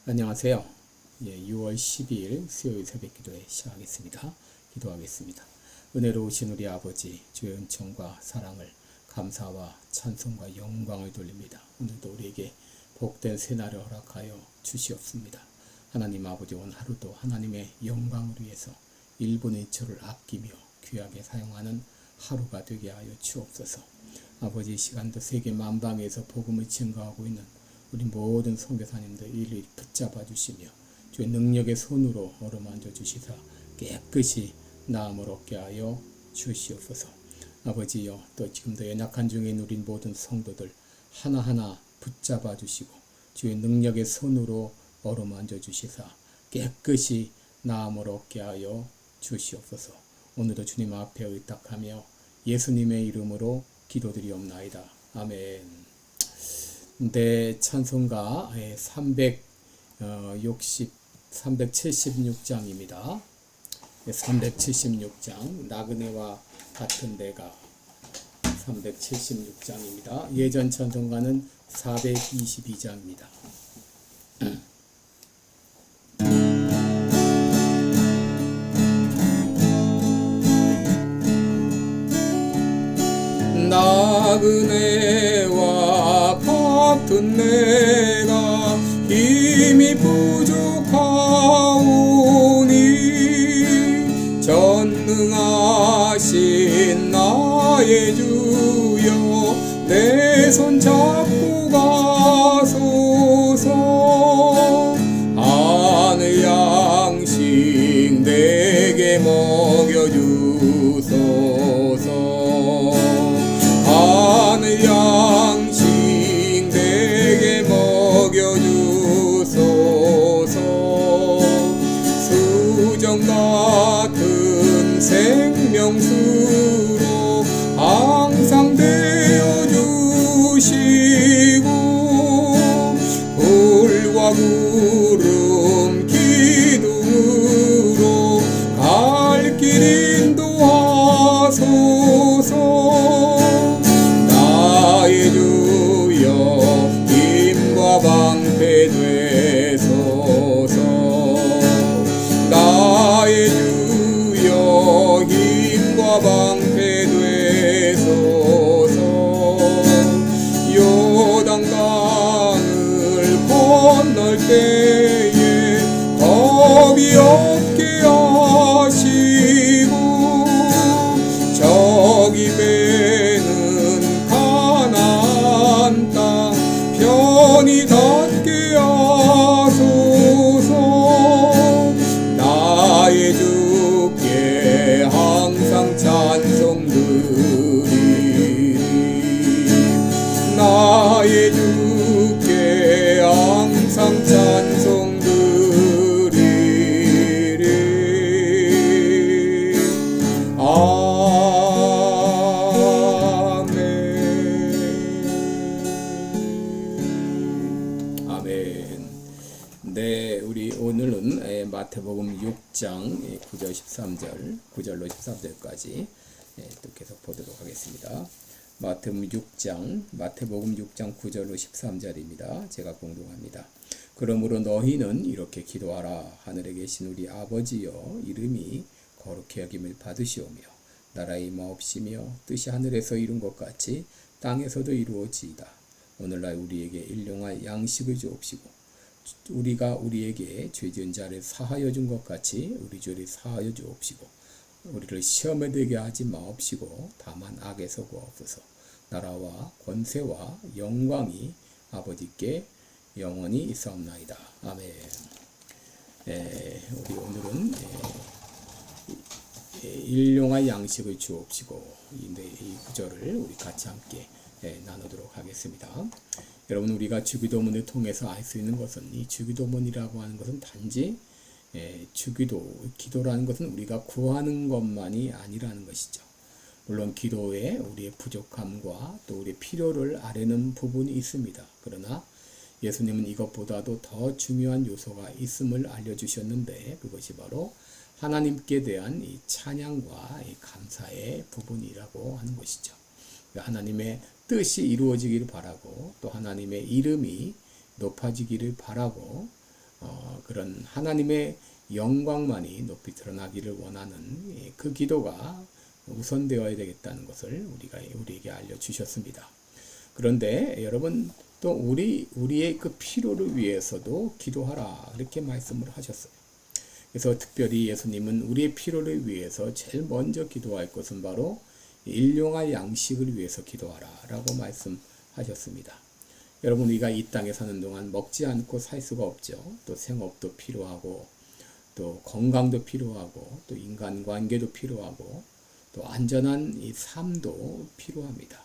안녕하세요. 6월 12일 수요일 새벽 기도회 시작하겠습니다. 기도하겠습니다. 은혜로우신 우리 아버지, 주의 은총과 사랑을 감사와 찬송과 영광을 돌립니다. 오늘도 우리에게 복된 새날을 허락하여 주시옵습니다. 하나님 아버지, 오늘 하루도 하나님의 영광을 위해서 1분 1초를 아끼며 귀하게 사용하는 하루가 되게 하여 주옵소서. 아버지, 이 시간도 세계 만방에서 복음을 증거하고 있는 우리 모든 선교사님들 일일이 붙잡아 주시며 주의 능력의 손으로 어루만져 주시사 깨끗이 나음을 얻게 하여 주시옵소서. 아버지여, 또 지금도 연약한 중에 누린 모든 성도들 하나하나 붙잡아 주시고 주의 능력의 손으로 어루만져 주시사 깨끗이 나음을 얻게 하여 주시옵소서. 오늘도 주님 앞에 의탁하며 예수님의 이름으로 기도드리옵나이다. 아멘. 네, 찬송가 376장입니다. 376장 나그네와 같은 데가 376장입니다. 예전 찬송가는 422장입니다. 나그네와 같은 내가 힘이 부족하오니 전능하신 나의 주여 내 손 잡고 가소서. 하늘 양식 내게 먹여주소서. 하늘 양식 내게 먹여주소서. 수정 같은 생명수로 항상 되어주시고 불과 구름 기둥으로 갈 길 인도하소서. 나의 주여 힘과 방패 되소서. 나의 주여 힘과 방패 되소서. 요단강을 건널 때에 겁이 없게 하시고 저기 배는 가나안 땅 편히 닿게 하소서. 나의 주께 항상 찬송 드리리. 나의 주께 항상 찬송 드리리. 아멘. 네, 우리 오늘은 마태복음 6장 9절 13절, 9절로 13절까지 또 계속 보도록 하겠습니다. 마태복음 6장 9절로 13절입니다. 제가 공독합니다. 그러므로 너희는 이렇게 기도하라. 하늘에 계신 우리 아버지여, 이름이 거룩히 여김을 받으시오며 나라의 임하옵시며 뜻이 하늘에서 이룬 것 같이 땅에서도 이루어지이다. 오늘날 우리에게 일용할 양식을 주옵시고 우리가 우리에게 죄 지은 자를 사하여 준 것 같이 우리 죄를 사하여 주옵시고 우리를 시험에 들게 하지 마옵시고 다만 악에서 구하옵소서. 나라와 권세와 영광이 아버지께 영원히 있사옵나이다. 아멘. 우리 오늘은 일용할 양식을 주옵시고 이 구절을 우리 같이 함께 나누도록 하겠습니다. 여러분, 우리가 주기도문을 통해서 알 수 있는 것은 이 주기도문이라고 하는 것은 단지 기도라는 것은 우리가 구하는 것만이 아니라는 것이죠. 물론 기도에 우리의 부족함과 또 우리의 필요를 아뢰는 부분이 있습니다. 그러나 예수님은 이것보다도 더 중요한 요소가 있음을 알려주셨는데 그것이 바로 하나님께 대한 이 찬양과 이 감사의 부분이라고 하는 것이죠. 하나님의 뜻이 이루어지기를 바라고 또 하나님의 이름이 높아지기를 바라고 그런 하나님의 영광만이 높이 드러나기를 원하는 그 기도가 우선되어야 되겠다는 것을 우리에게 알려주셨습니다. 그런데 여러분 또 우리의 그 필요를 위해서도 기도하라 이렇게 말씀을 하셨어요. 그래서 특별히 예수님은 우리의 필요를 위해서 제일 먼저 기도할 것은 바로 일용할 양식을 위해서 기도하라 라고 말씀하셨습니다. 여러분 우리가 이 땅에 사는 동안 먹지 않고 살 수가 없죠. 또 생업도 필요하고 또 건강도 필요하고 또 인간관계도 필요하고 또 안전한 이 삶도 필요합니다.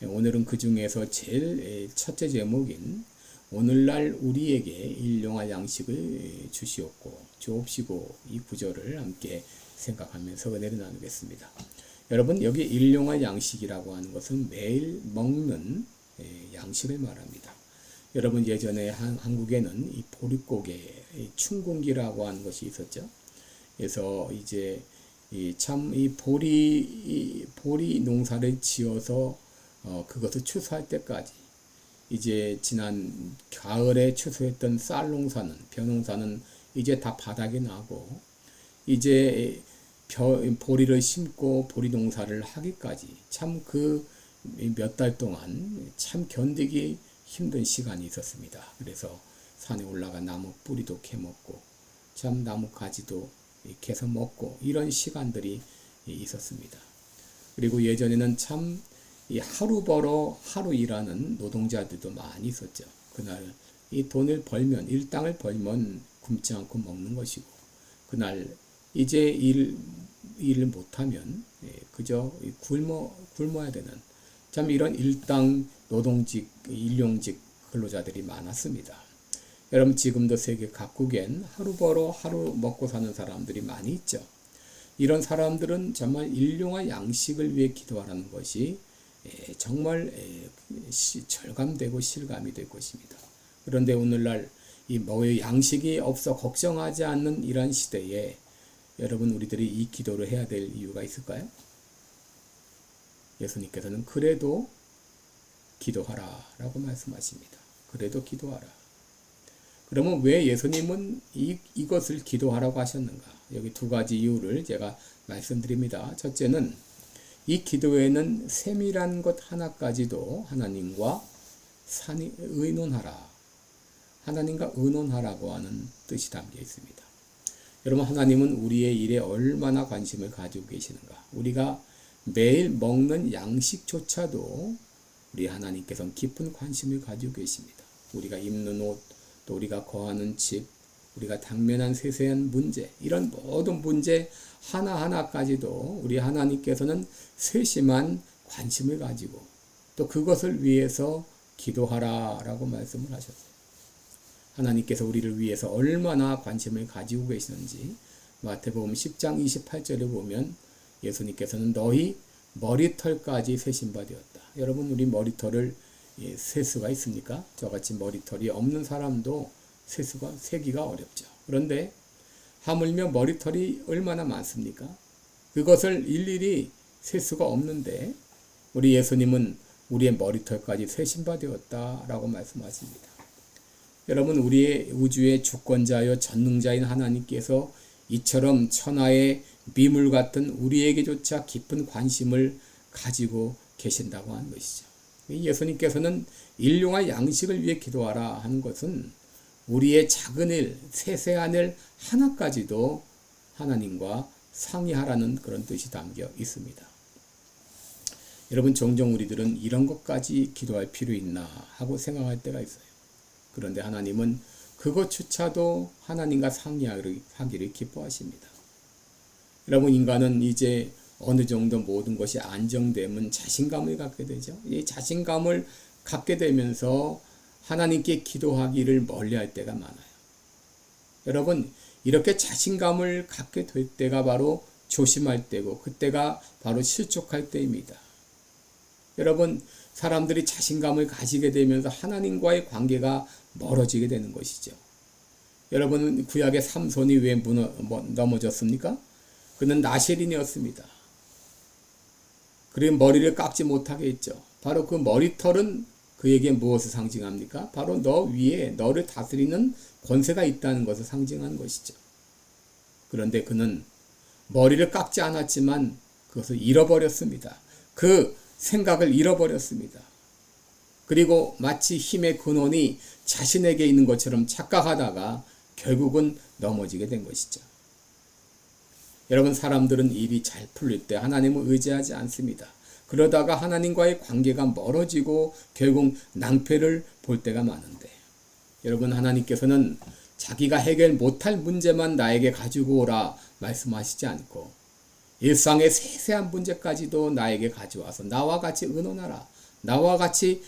오늘은 그 중에서 제일 첫째 제목인 오늘날 우리에게 일용할 양식을 주옵시고 이 구절을 함께 생각하면서 은혜를 나누겠습니다. 여러분 여기 일용할 양식이라고 하는 것은 매일 먹는 양식을 말합니다. 여러분 예전에 한국에는 이 보릿고개 춘궁기라고 하는 것이 있었죠. 그래서 이제 참 이 보리 농사를 지어서 그것을 추수할 때까지 이제 지난 가을에 추수했던 쌀 농사는 벼농사는 이제 다 바닥이 나고 이제 보리를 심고 보리 농사를 하기까지 참 그 몇 달 동안 참 견디기 힘든 시간이 있었습니다. 그래서 산에 올라가 나무 뿌리도 캐먹고 참 나무 가지도 캐서 먹고 이런 시간들이 있었습니다. 그리고 예전에는 참 이 하루 벌어 하루 일하는 노동자들도 많이 있었죠. 그날 이 돈을 벌면 일당을 벌면 굶지 않고 먹는 것이고 그날 이제 일을 못하면 그저 굶어야 되는 참 이런 일당 노동직 일용직 근로자들이 많았습니다. 여러분 지금도 세계 각국엔 하루 벌어 하루 먹고 사는 사람들이 많이 있죠. 이런 사람들은 정말 일용할 양식을 위해 기도하라는 것이 정말 절감되고 실감이 될 것입니다. 그런데 오늘날 이 양식이 없어 걱정하지 않는 이런 시대에 여러분 우리들이 이 기도를 해야 될 이유가 있을까요? 예수님께서는 그래도 기도하라 라고 말씀하십니다. 그래도 기도하라. 그러면 왜 예수님은 이것을 기도하라고 하셨는가? 여기 두 가지 이유를 제가 말씀드립니다. 첫째는 이 기도에는 세밀한 것 하나까지도 하나님과 의논하라. 하나님과 의논하라고 하는 뜻이 담겨 있습니다. 여러분 하나님은 우리의 일에 얼마나 관심을 가지고 계시는가? 우리가 매일 먹는 양식조차도 우리 하나님께서는 깊은 관심을 가지고 계십니다. 우리가 입는 옷, 또 우리가 거하는 집, 우리가 당면한 세세한 문제, 이런 모든 문제 하나하나까지도 우리 하나님께서는 세심한 관심을 가지고 또 그것을 위해서 기도하라 라고 말씀을 하셨어요. 하나님께서 우리를 위해서 얼마나 관심을 가지고 계시는지 마태복음 10장 28절에 보면 예수님께서는 너희 머리털까지 세심바 되었다. 여러분 우리 머리털을 셀 수가 있습니까? 저같이 머리털이 없는 사람도 세기가 어렵죠. 그런데 하물며 머리털이 얼마나 많습니까? 그것을 일일이 셀 수가 없는데 우리 예수님은 우리의 머리털까지 세심바 되었다라고 말씀하십니다. 여러분 우리의 우주의 주권자여 전능자인 하나님께서 이처럼 천하의 미물 같은 우리에게조차 깊은 관심을 가지고 계신다고 하는 것이죠. 예수님께서는 일용할 양식을 위해 기도하라 하는 것은 우리의 작은 일, 세세한 일 하나까지도 하나님과 상의하라는 그런 뜻이 담겨 있습니다. 여러분 종종 우리들은 이런 것까지 기도할 필요 있나 하고 생각할 때가 있어요. 그런데 하나님은 그것조차도 하나님과 상의하기를 기뻐하십니다. 여러분 인간은 이제 어느 정도 모든 것이 안정되면 자신감을 갖게 되죠. 이 자신감을 갖게 되면서 하나님께 기도하기를 멀리할 때가 많아요. 여러분 이렇게 자신감을 갖게 될 때가 바로 조심할 때고 그때가 바로 실족할 때입니다. 여러분 사람들이 자신감을 가지게 되면서 하나님과의 관계가 멀어지게 되는 것이죠. 여러분 구약의 삼손이 왜 넘어졌습니까? 그는 나실인이었습니다. 그리고 머리를 깎지 못하게 했죠. 바로 그 머리털은 그에게 무엇을 상징합니까? 바로 너 위에 너를 다스리는 권세가 있다는 것을 상징하는 것이죠. 그런데 그는 머리를 깎지 않았지만 그것을 잃어버렸습니다. 그 생각을 잃어버렸습니다. 그리고 마치 힘의 근원이 자신에게 있는 것처럼 착각하다가 결국은 넘어지게 된 것이죠. 여러분, 사람들은 일이 잘 풀릴 때 하나님을 의지하지 않습니다. 그러다가 하나님과의 관계가 멀어지고 결국 낭패를 볼 때가 많은데, 여러분, 하나님께서는 자기가 해결 못할 문제만 나에게 가지고 오라 말씀하시지 않고 일상의 세세한 문제까지도 나에게 가져와서 나와 같이 의논하라, 나와 같이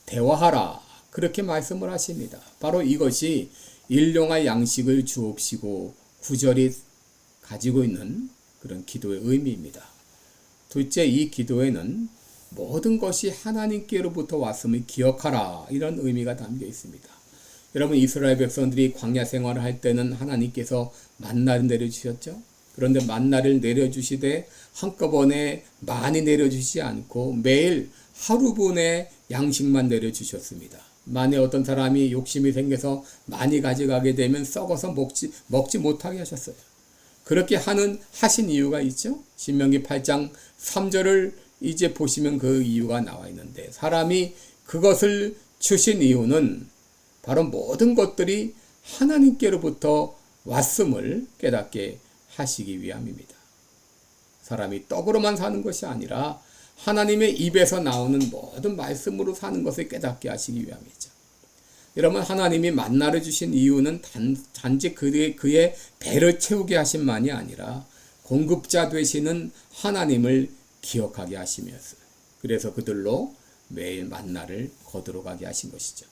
대화하라, 그렇게 말씀을 하십니다. 바로 이것이 일용할 양식을 주옵시고 구절이 가지고 있는 그런 기도의 의미입니다. 둘째, 이 기도에는 모든 것이 하나님께로부터 왔음을 기억하라, 이런 의미가 담겨 있습니다. 여러분, 이스라엘 백성들이 광야 생활을 할 때는 하나님께서 만나를 내려주셨죠. 그런데 만나를 내려주시되 한꺼번에 많이 내려주시지 않고 매일 하루분의 양식만 내려주셨습니다. 만에 어떤 사람이 욕심이 생겨서 많이 가져가게 되면 썩어서 먹지 못하게 하셨어요. 그렇게 하신 이유가 있죠. 신명기 8장 3절을 이제 보시면 그 이유가 나와 있는데, 사람이 그것을 주신 이유는 바로 모든 것들이 하나님께로부터 왔음을 깨닫게 하시기 위함입니다. 사람이 떡으로만 사는 것이 아니라 하나님의 입에서 나오는 모든 말씀으로 사는 것을 깨닫게 하시기 위함이죠. 여러분, 하나님이 만나를 주신 이유는 단지 그의 배를 채우게 하심만이 아니라 공급자 되시는 하나님을 기억하게 하시면서, 그래서 그들로 매일 만나를 거두러 가게 하신 것이죠.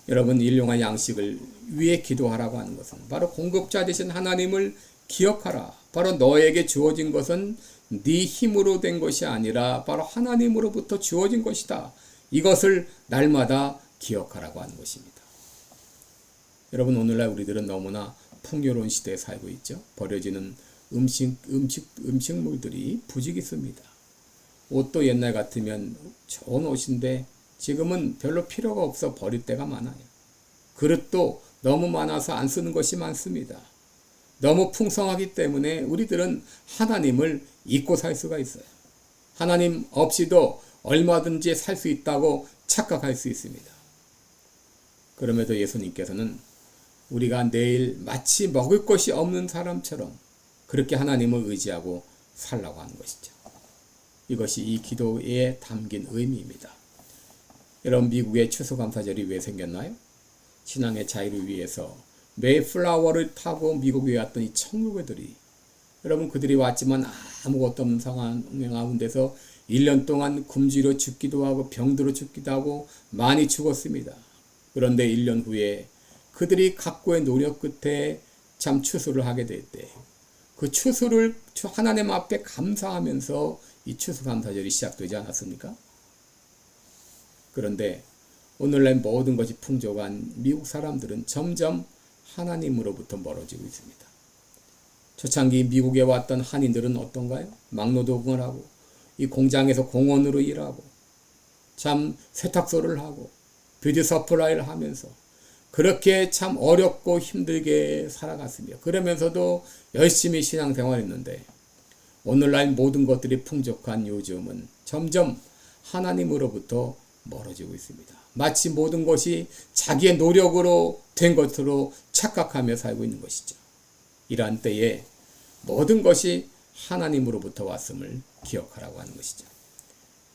여러분, 일용할 양식을 위해 기도하라고 하는 것은 바로 공급자 되신 하나님을 기억하라. 바로 너에게 주어진 것은 네 힘으로 된 것이 아니라 바로 하나님으로부터 주어진 것이다. 이것을 날마다 기억하라고 하는 것입니다. 여러분, 오늘날 우리들은 너무나 풍요로운 시대에 살고 있죠. 버려지는 음식물들이 부직 있습니다. 옷도 옛날 같으면 좋은 옷인데 지금은 별로 필요가 없어 버릴 때가 많아요. 그릇도 너무 많아서 안 쓰는 것이 많습니다. 너무 풍성하기 때문에 우리들은 하나님을 잊고 살 수가 있어요. 하나님 없이도 얼마든지 살 수 있다고 착각할 수 있습니다. 그럼에도 예수님께서는 우리가 내일 마치 먹을 것이 없는 사람처럼 그렇게 하나님을 의지하고 살라고 하는 것이죠. 이것이 이 기도에 담긴 의미입니다. 여러분, 미국의 추수감사절이 왜 생겼나요? 신앙의 자유를 위해서 메이플라워를 타고 미국에 왔던 이 천국애들이, 여러분, 그들이 왔지만 아무것도 없는 상황 가운데서 1년 동안 굶주려 죽기도 하고 병들어 죽기도 하고 많이 죽었습니다. 그런데 1년 후에 그들이 각고의 노력 끝에 참 추수를 하게 될 때, 그 추수를 하나님 앞에 감사하면서 이 추수감사절이 시작되지 않았습니까? 그런데 오늘날 모든 것이 풍족한 미국 사람들은 점점 하나님으로부터 멀어지고 있습니다. 초창기 미국에 왔던 한인들은 어떤가요? 막노동을 하고 이 공장에서 공원으로 일하고 참 세탁소를 하고 뷰티 서플라이를 하면서 그렇게 참 어렵고 힘들게 살아갔습니다. 그러면서도 열심히 신앙생활했는데 오늘날 모든 것들이 풍족한 요즘은 점점 하나님으로부터 멀어지고 있습니다. 마치 모든 것이 자기의 노력으로 된 것으로 착각하며 살고 있는 것이죠. 이러한 때에 모든 것이 하나님으로부터 왔음을 기억하라고 하는 것이죠.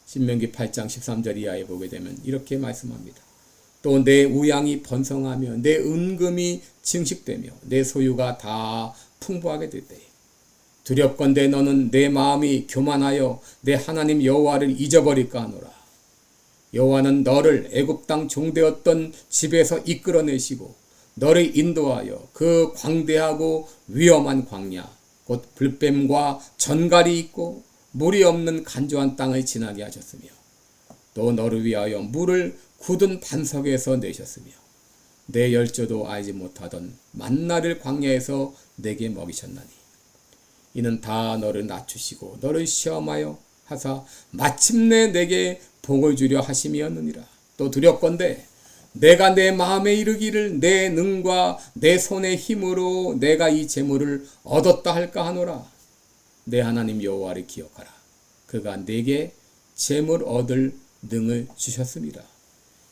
신명기 8장 13절 이하에 보게 되면 이렇게 말씀합니다. 또 내 우양이 번성하며 내 은금이 증식되며 내 소유가 다 풍부하게 될 때에 두렵건대 너는 내 마음이 교만하여 내 하나님 여호와를 잊어버릴까 하노라. 여호와는 너를 애굽 땅 종되었던 집에서 이끌어내시고 너를 인도하여 그 광대하고 위험한 광야 곧 불뱀과 전갈이 있고 물이 없는 간조한 땅을 지나게 하셨으며 또 너를 위하여 물을 굳은 반석에서 내셨으며 내 열조도 알지 못하던 만나를 광야에서 내게 먹이셨나니 이는 다 너를 낮추시고 너를 시험하여 하사 마침내 내게 복을 주려 하심이었느니라. 또 두렵건대 내가 내 마음에 이르기를 내 능과 내 손의 힘으로 내가 이 재물을 얻었다 할까 하노라. 내 하나님 여호와를 기억하라. 그가 내게 재물 얻을 능을 주셨습니다.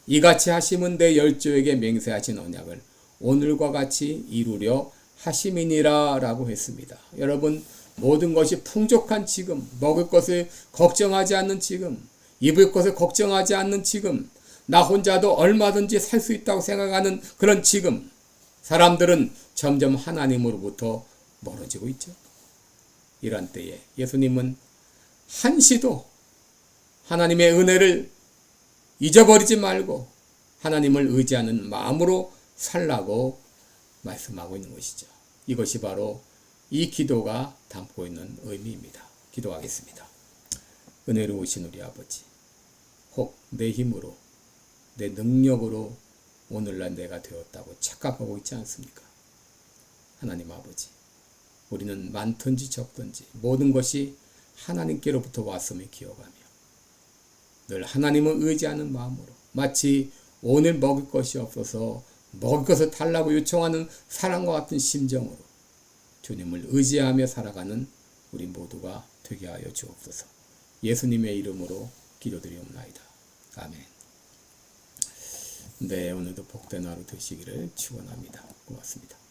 이같이 하심은 내 열조에게 맹세하신 언약을 오늘과 같이 이루려 하심이니라 라고 했습니다. 여러분, 모든 것이 풍족한 지금, 먹을 것을 걱정하지 않는 지금, 입을 것을 걱정하지 않는 지금, 나 혼자도 얼마든지 살 수 있다고 생각하는 그런 지금, 사람들은 점점 하나님으로부터 멀어지고 있죠. 이런 때에 예수님은 한시도 하나님의 은혜를 잊어버리지 말고 하나님을 의지하는 마음으로 살라고 말씀하고 있는 것이죠. 이것이 바로 이 기도가 담고 있는 의미입니다. 기도하겠습니다. 은혜로우신 우리 아버지, 혹 내 힘으로 내 능력으로 오늘날 내가 되었다고 착각하고 있지 않습니까? 하나님 아버지, 우리는 많든지 적든지 모든 것이 하나님께로부터 왔음을 기억하며 늘 하나님을 의지하는 마음으로 마치 오늘 먹을 것이 없어서 먹을 것을 달라고 요청하는 사람과 같은 심정으로 주님을 의지하며 살아가는 우리 모두가 되게 하여 주옵소서. 예수님의 이름으로 기도드리옵나이다. 아멘. 네, 오늘도 복된 하루 되시기를 축원합니다. 고맙습니다.